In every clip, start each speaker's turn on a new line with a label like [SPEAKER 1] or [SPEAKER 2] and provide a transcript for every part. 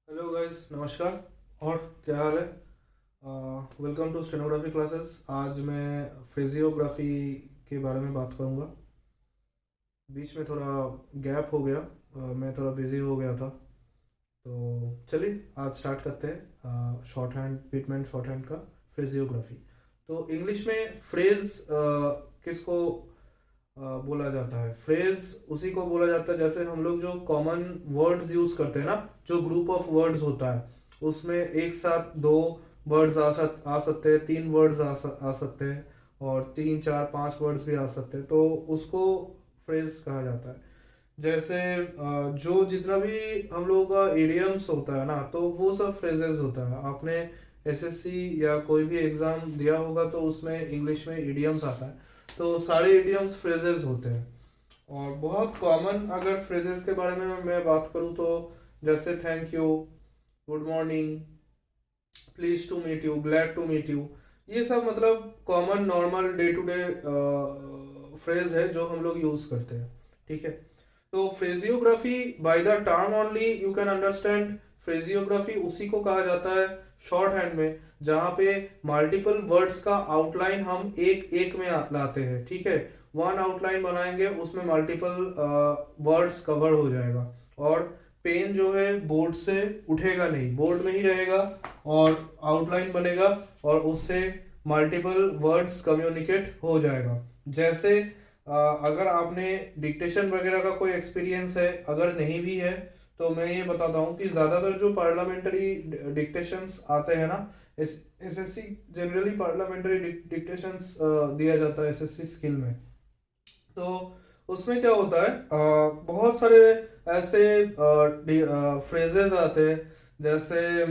[SPEAKER 1] Hello guys, नमस्कार। और क्या हाल है? Welcome to stenography classes. आज मैं फिजियोग्राफी के बारे में बात करूंगा। बीच में थोड़ा गैप हो गया, मैं थोड़ा बिजी हो गया था। तो चलिए आज स्टार्ट करते हैं short hand treatment, short hand का फिजियोग्राफी। तो इंग्लिश में फ्रेज किसको बोला जाता है? फ्रेज उसी को बोला जाता है जैसे हम लोग जो कॉमन वर्ड्स यूज करते हैं ना, जो ग्रुप ऑफ वर्ड्स होता है उसमें एक साथ दो वर्ड्स आ सकते हैं, तीन वर्ड्स आ सकते हैं, और तीन चार पांच वर्ड्स भी आ सकते हैं, तो उसको फ्रेज कहा जाता है। जैसे जो जितना भी हम लोगों का इडियम्स होता है ना, तो वो सब फ्रेजेस होता है। आपने एसएससी या कोई भी एग्जाम दिया होगा तो उसमें इंग्लिश में इडियम्स आता है, तो सारे इडियम्स फ्रेजेस होते हैं। और बहुत कॉमन अगर फ्रेजेस के बारे में मैं बात करूँ तो जैसे thank you, good morning, please to meet you, glad to meet you, ये सब मतलब common normal day to day phrase है जो हम लोग यूज करते हैं। ठीक है, तो phraseography by the term only you can understand. Phraseography उसी को कहा जाता है शॉर्ट हैंड में जहाँ पे मल्टीपल वर्ड्स का आउटलाइन हम एक एक में लाते हैं। ठीक है, वन आउटलाइन बनाएंगे, उसमें मल्टीपल वर्ड्स कवर हो जाएगा, और पेन जो है बोर्ड से उठेगा नहीं, बोर्ड में ही रहेगा, और आउटलाइन बनेगा, और उससे मल्टीपल वर्ड्स कम्युनिकेट हो जाएगा। जैसे अगर आपने डिक्टेशन वगैरह का कोई एक्सपीरियंस है, अगर नहीं भी है तो मैं ये बताता हूँ कि ज़्यादातर जो पार्लियामेंट्री डिक्टेशंस आते हैं ना, एसएससी जनरली पार्लियामेंट्री डिक्टेशंस दिया जाता है एसएससी स्किल में। तो उसमें क्या होता है, बहुत सारे ऐसे फ्रेजेस आते हैं, जैसे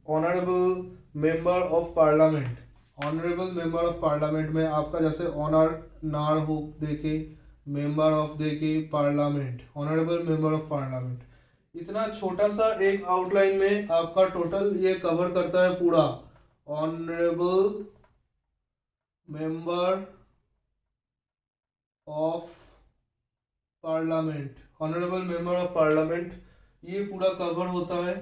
[SPEAKER 1] honourable member of parliament. Honourable member of parliament में आपका जैसे ऑनर नार हो देके, मेंबर ऑफ देके parliament, honourable member of parliament, इतना छोटा सा एक आउटलाइन में आपका टोटल ये कवर करता है पूरा। Honourable member of parliament, honourable member of parliament, ये पूरा कवर होता है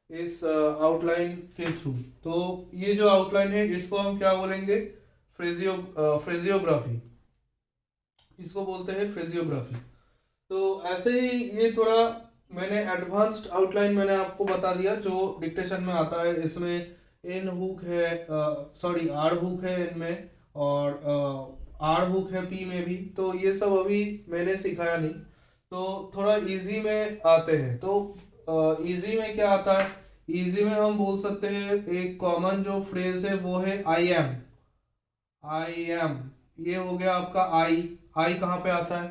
[SPEAKER 1] इस आउटलाइन के थ्रू। तो ये जो आउटलाइन है इसको हम क्या बोलेंगे? फ्रेजियोग्राफी, इसको बोलते हैं फ्रेजियोग्राफी। तो ऐसे ही ये थोड़ा मैंने एडवांस्ड आउटलाइन मैंने आपको बता दिया जो डिक्टेशन में आता है। इसमें इन हुक है, सॉरी आर हुक है इनमें, और आर हुक है पी में भी, तो ये सब अभी मैंने सिखाया नहीं। तो थोड़ा इजी में आते हैं, तो इजी में क्या आता है? इजी में हम बोल सकते हैं एक कॉमन जो फ्रेज है वो है आई एम। आई एम, ये हो गया आपका आई। आई कहाँ पे आता है?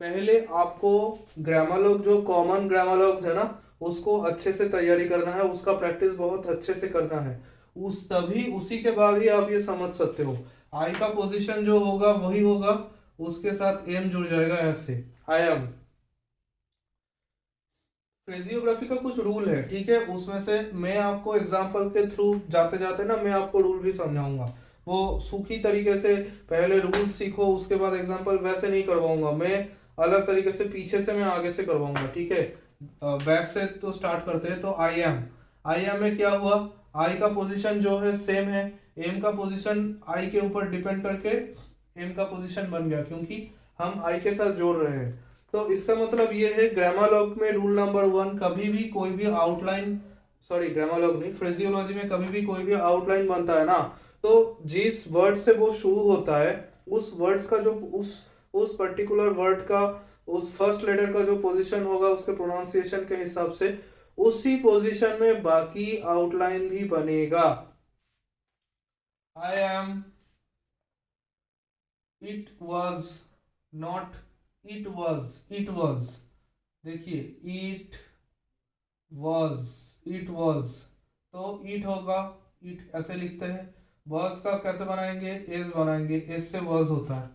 [SPEAKER 1] पहले आपको ग्रामर जो कॉमन ग्रामर है ना, उसको अच्छे से तैयारी करना है, उसका प्रैक्टिस बहुत अच्छे से करना है। उस तभी उसी के बाद ही आप ये समझ सकते हो। आई का पोजीशन जो होगा वही होगा, उसके साथ एम जुड़ जाएगा ऐसे, आई एम। फ्रेजियोग्राफी का कुछ रूल है, ठीक है, उसमें से मैं आपको एग्जांपल के थ्रू जाते जाते ना मैं आपको रूल भी समझाऊंगा। वो सूखी तरीके से पहले रूल सीखो उसके बाद एग्जांपल, वैसे नहीं करवाऊंगा मैं। अलग तरीके से पीछे से मैं आगे से करवाऊंगा। ठीक है, बैक से तो स्टार्ट करते हैं। तो आई एम, आई एम में क्या हुआ? आई का पोजीशन जो है सेम है, एम का पोजीशन आई के ऊपर डिपेंड करके एम का पोजीशन बन गया, क्योंकि हम आई के साथ जोड़ रहे हैं। तो इसका मतलब ये है ग्रामरलॉग में रूल नंबर वन, कभी भी कोई भी आउटलाइन, सॉरी ग्रामरलॉग नहीं, फ्रेजियोलॉजी में कभी भी कोई भी आउटलाइन बनता है ना, तो जिस वर्ड से वो शुरू होता है उस वर्ड्स का जो उस पर्टिकुलर वर्ड का उस फर्स्ट लेटर का जो पोजीशन होगा उसके प्रोनाउंसिएशन के हिसाब से उसी पोजीशन में बाकी आउटलाइन भी बनेगा। I am, it was, not, it was, it was, देखिए इट वाज, इट वाज, तो इट होगा, इट ऐसे लिखते हैं। वाज का कैसे बनाएंगे? एस बनाएंगे, एस से वाज होता है।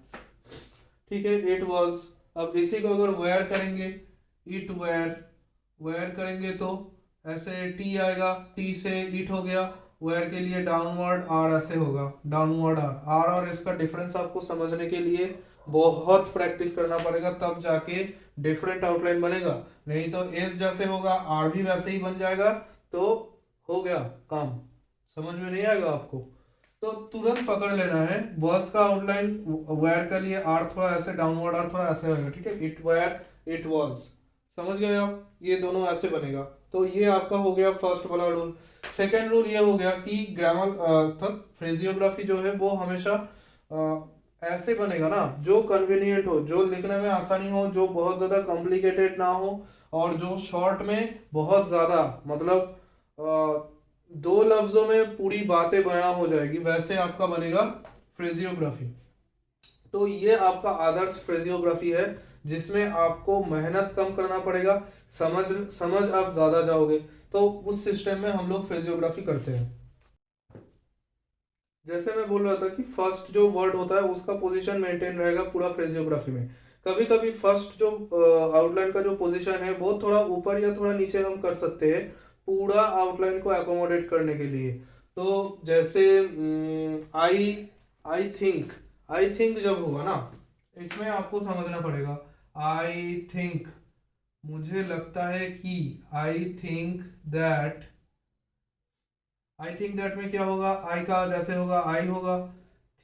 [SPEAKER 1] ठीक है, इट वाज। अब इसी को अगर वेयर करेंगे, इट वेयर, वेयर करेंगे तो ऐसे टी आएगा, टी से इट हो गया, वेयर के लिए डाउनवर्ड आर ऐसे होगा, डाउनवर्ड आर। आर और इसका डिफरेंस आपको समझने के लिए बहुत प्रैक्टिस करना पड़ेगा, तब जाके डिफरेंट आउटलाइन बनेगा, नहीं तो एस जैसे होगा आर भी वैसे ही बन जाएगा, तो हो गया काम। समझ में नहीं आएगा आपको तो तुरंत पकड़ लेना है, बॉस का आउटलाइन वेयर के लिए आर थोड़ा ऐसे डाउनवर्ड, आर थोड़ा ऐसे होगा, ठीक है, इट वेयर, इट वाज, समझ गए आप, ये दोनों ऐसे बनेगा। तो ये आपका हो गया फर्स्ट वाला रूल। सेकेंड रूल ये हो गया कि ग्रामर तक फ्रेजियोग्राफी जो है वो हमेशा ऐसे बनेगा ना जो कन्वीनियंट हो, जो लिखने में आसानी हो, जो बहुत ज़्यादा कॉम्प्लिकेटेड ना हो, और जो शॉर्ट में बहुत ज़्यादा मतलब दो लफ्जों में पूरी बातें बयां हो जाएगी, वैसे आपका बनेगा फ्रेजियोग्राफी। तो ये आपका आदर्श फ्रेजियोग्राफी है जिसमें आपको मेहनत कम करना पड़ेगा, समझ समझ आप ज़्यादा जाओगे, तो उस सिस्टम में हम लोग फ्रेजियोग्राफी करते हैं। जैसे मैं बोल रहा था कि फर्स्ट जो वर्ड होता है उसका पोजीशन मेंटेन रहेगा पूरा फ्रेजियोग्राफी में। कभी कभी फर्स्ट जो आउटलाइन का जो पोजीशन है वो थोड़ा ऊपर या थोड़ा नीचे हम कर सकते हैं पूरा आउटलाइन को एकोमोडेट करने के लिए। तो जैसे आई आई थिंक जब होगा ना, इसमें आपको समझना पड़ेगा आई थिंक, मुझे लगता है कि, आई थिंक दैट में क्या होगा, आई का जैसे होगा आई होगा,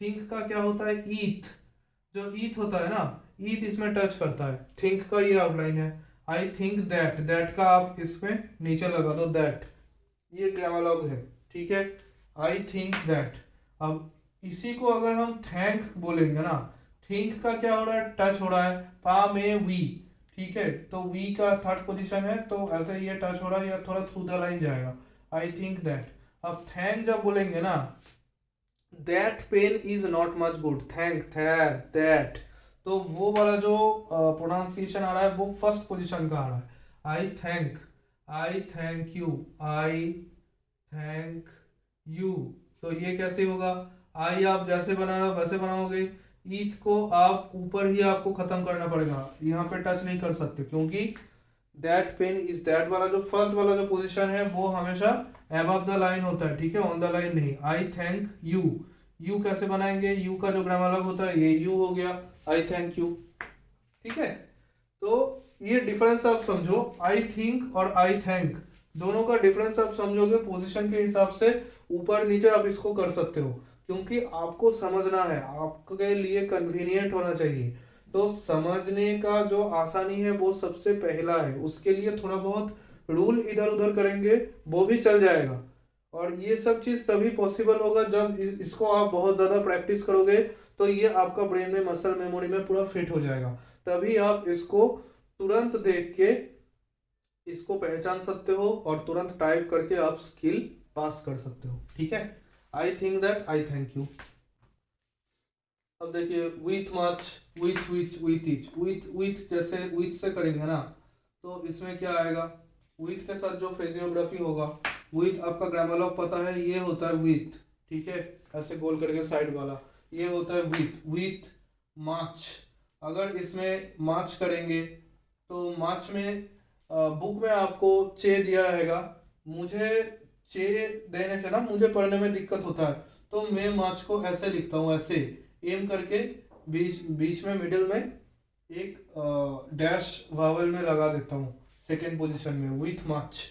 [SPEAKER 1] थिंक का क्या होता है ईथ, जो ईथ होता है ना, ईथ इसमें टच करता है, थिंक का ये आउटलाइन है। आई थिंक दैट, दैट का आप इसमें नीचे लगा दो दैट, ये ग्रामोलॉग है, ठीक है, आई थिंक दैट। अब इसी को अगर हम थैंक बोलेंगे ना, थिंक का क्या हो रहा है, टच हो रहा है, पा में वी, ठीक है, तो वी का थर्ड पोजीशन है, तो ऐसे ये टच हो रहा है या थोड़ा थ्रू द लाइन जाएगा, आई थिंक दैट। अब थैंक जब बोलेंगे ना, that pain is not much good, thank that, तो वो वाला जो प्रोनाउंसिएशन आ रहा है वो फर्स्ट पोजीशन का आ रहा है, आई thank you, I thank you. तो ये कैसे होगा, आई आप जैसे बना रहे हो वैसे बनाओगे, ईथ को आप ऊपर ही आपको खत्म करना पड़ेगा, यहाँ पे टच नहीं कर सकते, क्योंकि दैट पेन इज दैट वाला जो फर्स्ट वाला जो पोजीशन है वो हमेशा अबव द लाइन होता है, ठीक है, ऑन द लाइन नहीं। आई थैंक यू, यू कैसे बनाएंगे, यू का जो ग्रामर होता है ये यू हो गया, आई थैंक यू, ठीक है। तो ये डिफरेंस आप समझो, आई थिंक और आई थैंक दोनों का डिफरेंस आप समझोगे पोजीशन के हिसाब से, ऊपर नीचे आप इसको कर सकते हो, क्योंकि आपको समझना है, आपके लिए कन्वीनियंट होना चाहिए। तो समझने का जो आसानी है वो सबसे पहला है, उसके लिए थोड़ा बहुत रूल इधर उधर करेंगे वो भी चल जाएगा, और ये सब चीज तभी पॉसिबल होगा जब इसको आप बहुत ज्यादा प्रैक्टिस करोगे, तो ये आपका ब्रेन में मसल मेमोरी में पूरा फिट हो जाएगा, तभी आप इसको तुरंत देख के इसको पहचान सकते हो और तुरंत टाइप करके आप स्किल पास कर सकते हो, ठीक है। I think that, I thank you. अब देखिए with much, with which, with each, with जैसे विथ से करेंगे ना, तो इसमें क्या आएगा, विथ के साथ जो फ्रेजियोग्राफी होगा, विथ आपका ग्रामर पता है ये होता है विथ, ठीक है, ऐसे गोल करके साइड वाला, ये होता है विथ मार्च। अगर इसमें मार्च करेंगे तो मार्च में बुक में आपको चे दिया रहेगा, मुझे चे देने से ना मुझे पढ़ने में दिक्कत होता है, तो मैं मार्च को ऐसे लिखता हूँ, ऐसे एम करके बीच बीच में मिडिल में एक डैश वावल में लगा देता हूँ सेकेंड पोजीशन में, विथ मार्च।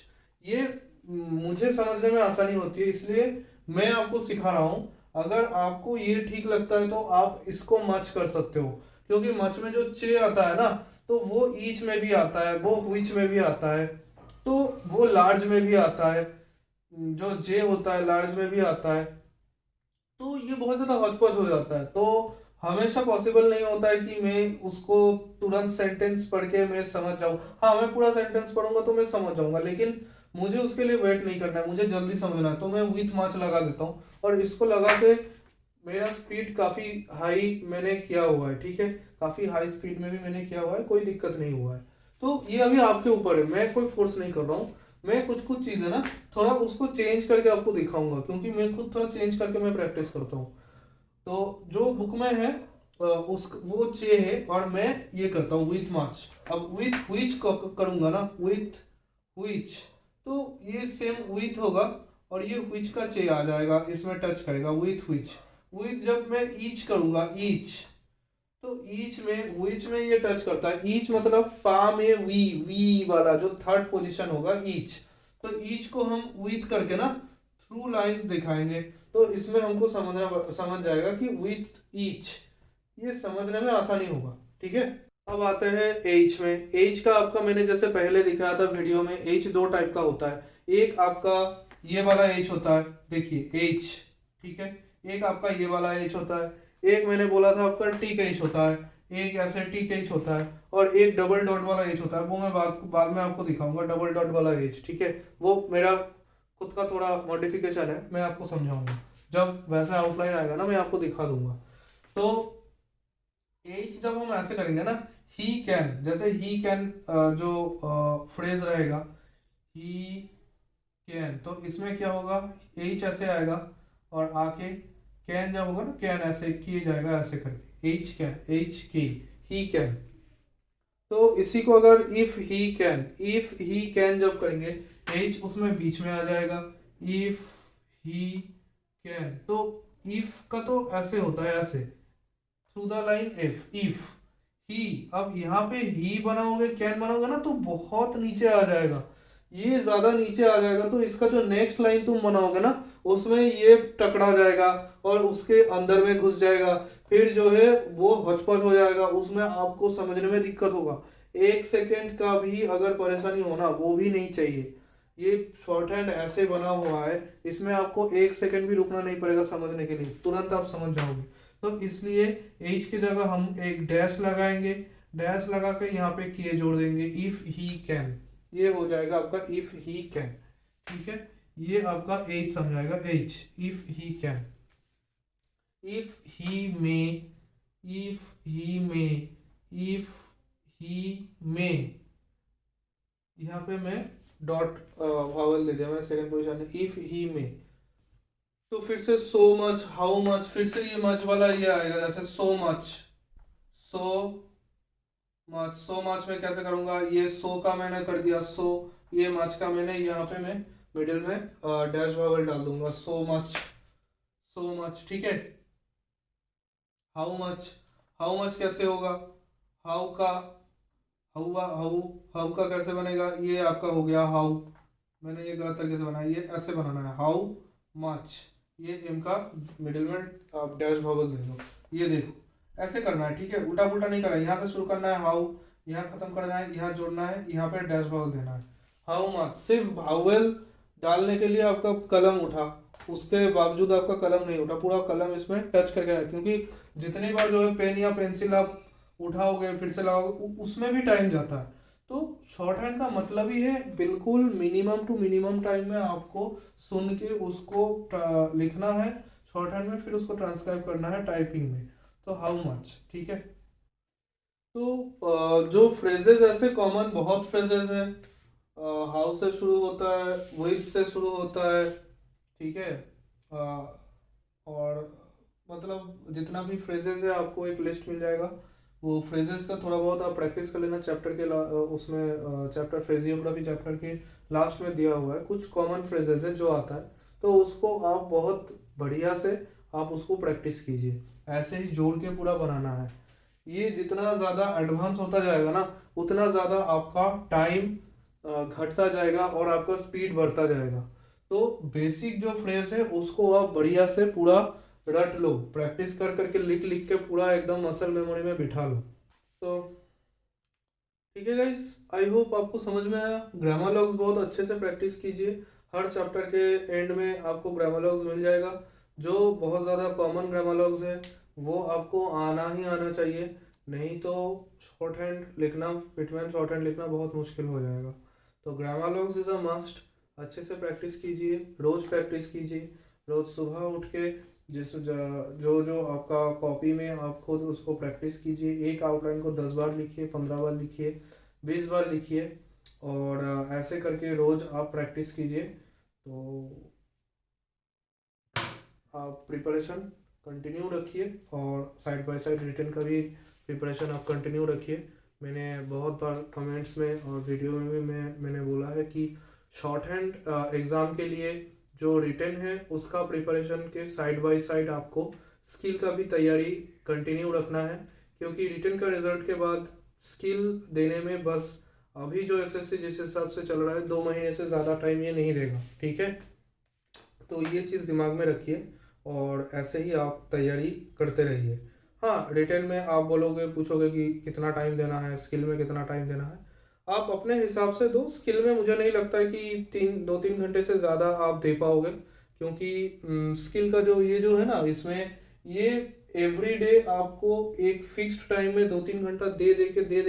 [SPEAKER 1] ये मुझे समझने में आसानी होती है, इसलिए मैं आपको सिखा रहा हूँ। अगर आपको ये ठीक लगता है तो आप इसको मच कर सकते हो, क्योंकि मच में जो चे आता है ना, तो वो ईच में भी आता है, वो विच में भी आता है, तो वो लार्ज में भी आता है, जो जे होता है लार्ज में भी आता है, तो ये बहुत ज़्यादा हौच-पौच हो जाता है। तो हमेशा पॉसिबल नहीं होता है कि मैं उसको तुरंत सेंटेंस पढ़ के मैं समझ जाऊँ। हाँ, मैं पूरा सेंटेंस पढ़ूंगा तो मैं समझ जाऊंगा, लेकिन मुझे उसके लिए वेट नहीं करना है, मुझे जल्दी समझना है, तो मैं विथ माच लगा देता हूँ, और इसको लगा के मेरा स्पीड काफ़ी हाई मैंने किया हुआ है, ठीक है, काफ़ी हाई स्पीड में भी मैंने किया हुआ है, कोई दिक्कत नहीं हुआ है। तो ये अभी आपके ऊपर है, मैं कोई फोर्स नहीं कर रहा हूँ, मैं कुछ कुछ चीज़ें ना थोड़ा उसको चेंज करके आपको दिखाऊंगा, क्योंकि मैं खुद थोड़ा चेंज करके मैं प्रैक्टिस करता हूँ। तो जो बुक में है उस वो चे है, और मैं ये करता हूँ विथ मार्च। अब विथ व्हिच करूंगा ना, विथ व्हिच, तो ये सेम विथ होगा, और ये व्हिच का चे आ जाएगा, इसमें टच करेगा, विथ व्हिच। विथ जब मैं ईच करूंगा, ईच, तो ईच में ये टच करता है। ईच मतलब पा में वी वाला जो थर्ड पोजीशन होगा ईच। तो ईच को हम विथ करके ना थ्रू लाइन दिखाएंगे, तो इसमें हमको समझ जाएगा कि विथ ईच, ये समझने में आसानी होगा। ठीक है, अब आते हैं एच में। एच का आपका मैंने जैसे पहले दिखाया था वीडियो में, एच दो टाइप का होता है। एक आपका ये वाला एच होता है, देखिए एच, ठीक है। एक आपका ये वाला एच होता है। एक मैंने बोला था आपका टी का एच होता है। एक ऐसे टी का एच होता है। और एक डबल डॉट वाला एच होता है, वो मैं बाद में आपको दिखाऊंगा, डबल डॉट वाला एच। ठीक है, वो मेरा खुद का थोड़ा मॉडिफिकेशन है, मैं आपको समझाऊंगा जब वैसा आउटलाइन आएगा ना, मैं आपको दिखा दूंगा। तो एच जब हम ऐसे करेंगे ना, ही कैन, जैसे ही कैन जो फ्रेज रहेगा, ही कैन, तो इसमें क्या होगा, एच ऐसे आएगा और आके कैन जब होगा ना, कैन ऐसे किए जाएगा ऐसे करके, एच कैन, एच की, ही कैन। तो इसी को अगर इफ ही कैन जब करेंगे, एच उसमें बीच में आ जाएगा, इफ ही कैन। तो इफ का तो ऐसे होता है, ऐसे through the line if he. अब यहाँ पे ही बनाओगे, कैन बनाओगे ना, तो बहुत नीचे आ जाएगा, ये ज्यादा नीचे आ जाएगा। तो इसका जो नेक्स्ट लाइन तुम बनाओगे ना, उसमें ये टकरा जाएगा और उसके अंदर में घुस जाएगा, फिर जो है वो हचपच हो जाएगा, उसमें आपको समझने में दिक्कत होगा। एक सेकेंड का भी अगर परेशानी होना, वो भी नहीं चाहिए। ये शॉर्ट हैंड ऐसे बना हुआ है, इसमें आपको एक सेकेंड भी रुकना नहीं पड़ेगा समझने के लिए, तुरंत आप समझ जाओगे। तो इसलिए एच की जगह हम एक डैश लगाएंगे, डैश लगा के यहाँ पे किए जोड़ देंगे, इफ ही कैन, ये हो जाएगा आपका इफ ही कैन। ठीक है, ये आपका एच समझाएगा, H, if he can. If he may, if he may, if he may, यहाँ पे मैं डॉट वावल दे दिया मैंने सेकंड पोजीशन में, इफ ही मे। तो फिर से सो मच, हाउ मच, फिर से ये मच वाला ये आएगा, जैसे so much, so much. So much में कैसे करूंगा, ये सो का मैंने कर दिया सो, ये मच का मैंने यहाँ पे मैं मिडिल में डैश वावल डाल दूंगा, सो मच, सो मच। ठीक है, हाउ मच, हाउ मच कैसे होगा, हाउ का, हाउ हाउ का कैसे बनेगा, ये आपका हो गया हाउ, मैंने ये गलत तरीके से बनाया, ये ऐसे बनाना है, हाउ मच, ये एम का मिडिल में आप डैश वावल दे दो, ये देखो ऐसे करना है। ठीक है, उल्टा पुल्टा नहीं करना है, यहाँ से शुरू करना है हाउ, यहाँ खत्म करना है, यहाँ जोड़ना है, यहाँ पे डैश वावल देना है, हाउ मच। सिर्फ वावल डालने के लिए आपका कलम उठा, उसके बावजूद आपका कलम नहीं उठा, पूरा कलम इसमें टच करके है, क्योंकि जितनी बार जो है पेन या पेंसिल आप उठाओगे फिर से लगाओगे, उसमें भी टाइम जाता है। तो शॉर्ट हैंड का मतलब ही है बिल्कुल मिनिमम टू मिनिमम टाइम में आपको सुन के उसको लिखना है शॉर्ट हैंड में, फिर उसको ट्रांसक्राइब करना है टाइपिंग में। तो हाउ मच, ठीक है। तो जो फ्रेजेस ऐसे कॉमन बहुत फ्रेजेस है, हाउ से शुरू होता है, विथ से शुरू होता है, ठीक है। और मतलब जितना भी फ्रेजेस है आपको एक लिस्ट मिल जाएगा, वो फ्रेजेस का थोड़ा बहुत आप प्रैक्टिस कर लेना चैप्टर के उसमें चैप्टर फिजियोग्राफी चैप्टर के लास्ट में दिया हुआ है, कुछ कॉमन फ्रेजेस है जो आता है, तो उसको आप बहुत बढ़िया से आप उसको प्रैक्टिस कीजिए, ऐसे ही जोड़ के पूरा बनाना है। ये जितना ज़्यादा एडवांस होता जाएगा ना, उतना ज़्यादा आपका टाइम घटता जाएगा और आपका स्पीड बढ़ता जाएगा। तो बेसिक जो फ्रेज है उसको आप बढ़िया से पूरा रट लो, प्रैक्टिस कर करके लिख लिख के पूरा एकदम मसल मेमोरी में बिठा लो। तो ठीक है गाइस, आई होप आपको समझ में आया। ग्रामर लॉग्स बहुत अच्छे से प्रैक्टिस कीजिए, हर चैप्टर के एंड में आपको ग्रामर लॉग्स मिल जाएगा। जो बहुत ज़्यादा कॉमन ग्रामर लॉग्स है वो आपको आना ही आना चाहिए, नहीं तो शॉर्ट हैंड लिखना, पिटमैन शॉर्ट हैंड लिखना बहुत मुश्किल हो जाएगा। तो grammar logs is a must, अच्छे से प्रैक्टिस कीजिए, रोज़ प्रैक्टिस कीजिए, रोज़ सुबह उठ के जो जो आपका कॉपी में आप खुद उसको प्रैक्टिस कीजिए, एक आउटलाइन को 10 बार लिखिए, 15 बार लिखिए, 20 बार लिखिए, और ऐसे करके रोज़ आप प्रैक्टिस कीजिए। तो आप प्रिपरेशन कंटिन्यू रखिए और साइड बाय साइड रिटन का भी प्रिपरेशन आप कंटिन्यू रखिए। मैंने बहुत बार कमेंट्स में और वीडियो में भी मैंने बोला है कि शॉर्ट हैंड एग्ज़ाम के लिए जो रिटन है उसका प्रिपरेशन के साइड बाय साइड आपको स्किल का भी तैयारी कंटिन्यू रखना है, क्योंकि रिटन का रिजल्ट के बाद स्किल देने में बस अभी जो एसएससी जिस हिसाब से चल रहा है 2 महीने से ज़्यादा टाइम ये नहीं देगा, ठीक है। तो ये चीज़ दिमाग में रखिए और ऐसे ही आप तैयारी करते रहिए। हाँ, रिटन में आप बोलोगे, पूछोगे कि कितना टाइम देना है, स्किल में कितना टाइम देना है, आप अपने हिसाब से दो। स्किल में मुझे नहीं लगता है कि 2-3 घंटे से ज़्यादा आप दे पाओगे, क्योंकि स्किल का ये जो है ना, इसमें ये एवरी डे आपको एक फिक्स्ड टाइम में 2-3 घंटा दे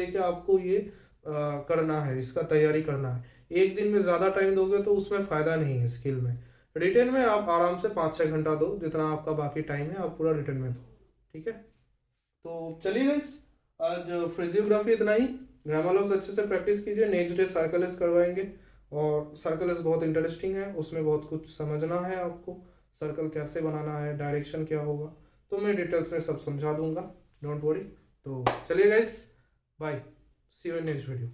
[SPEAKER 1] के आपको ये करना है, इसका तैयारी करना है। एक दिन में ज़्यादा टाइम दोगे तो उसमें फ़ायदा नहीं है स्किल में। रिटन में आप आराम से 5-6 घंटा दो, जितना आपका बाकी टाइम है आप पूरा रिटन में दो, ठीक है। तो चलिए गाइस, आज फिजियोग्राफी इतना ही। ग्रामर लॉग्स अच्छे से प्रैक्टिस कीजिए, नेक्स्ट डे सर्कलेस करवाएंगे और सर्कलेस बहुत इंटरेस्टिंग है, उसमें बहुत कुछ समझना है आपको, सर्कल कैसे बनाना है, डायरेक्शन क्या होगा, तो मैं डिटेल्स में सब समझा दूंगा, डोंट वरी। तो चलिए guys, bye, see you in next video.